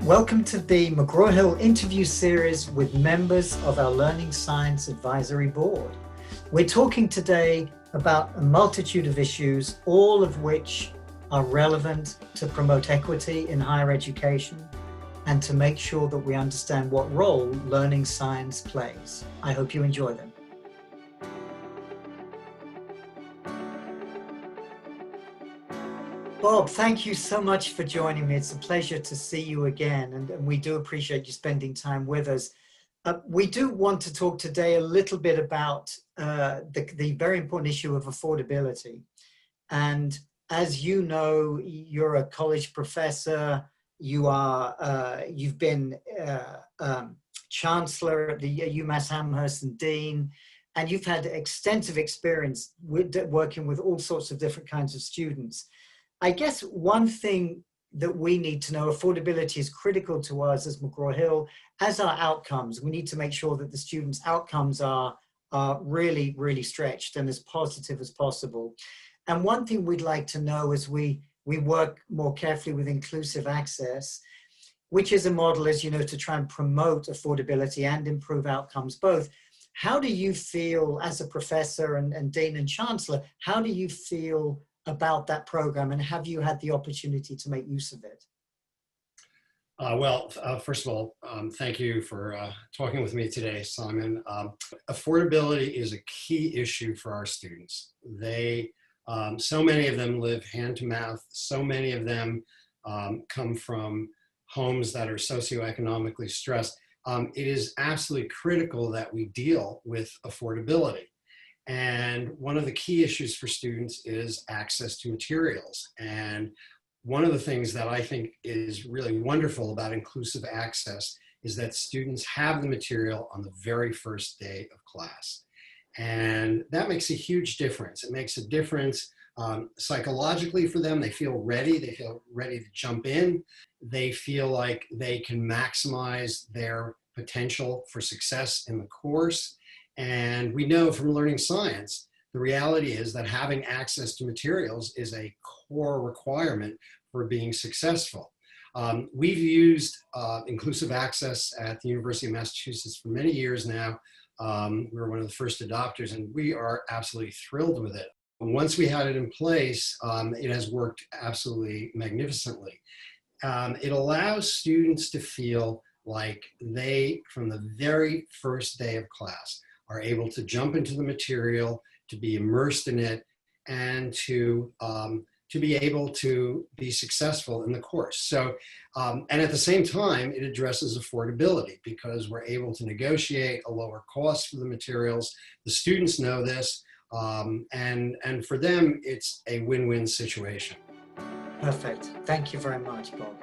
Welcome to the McGraw-Hill interview series with members of our Learning Science Advisory Board. We're talking today about a multitude of issues, all of which are relevant to promote equity in higher education and to make sure that we understand what role learning science plays. I hope you enjoy them. Bob, thank you so much for joining me. It's a pleasure to see you again, and we do appreciate you spending time with us. We do want to talk today a little bit about the very important issue of affordability. And as you know, you're a college professor, you've been chancellor at the UMass Amherst and dean, and you've had extensive experience with working with all sorts of different kinds of students. I guess one thing that we need to know, affordability is critical to us as McGraw-Hill, as our outcomes. We need to make sure that the students' outcomes are really, really stretched and as positive as possible. And one thing we'd like to know as we work more carefully with inclusive access, which is a model, as you know, to try and promote affordability and improve outcomes both. How do you feel as a professor and dean and chancellor, how do you feel about that program, and have you had the opportunity to make use of it? First of all, thank you for talking with me today, Simon. Affordability is a key issue for our students. So many of them live hand to mouth. So many of them come from homes that are socioeconomically stressed. It is absolutely critical that we deal with affordability. And one of the key issues for students is access to materials. And one of the things that I think is really wonderful about inclusive access is that students have the material on the very first day of class. And that makes a huge difference. It makes a difference psychologically for them. They feel ready to jump in. They feel like they can maximize their potential for success in the course. And we know from learning science, the reality is that having access to materials is a core requirement for being successful. We've used inclusive access at the University of Massachusetts for many years now. We were one of the first adopters, and we are absolutely thrilled with it. Once we had it in place, it has worked absolutely magnificently. It allows students to feel like they, from the very first day of class, are able to jump into the material, to be immersed in it, and to be able to be successful in the course. So, and at the same time, it addresses affordability because we're able to negotiate a lower cost for the materials. The students know this, and for them, it's a win-win situation. Perfect. Thank you very much, Bob.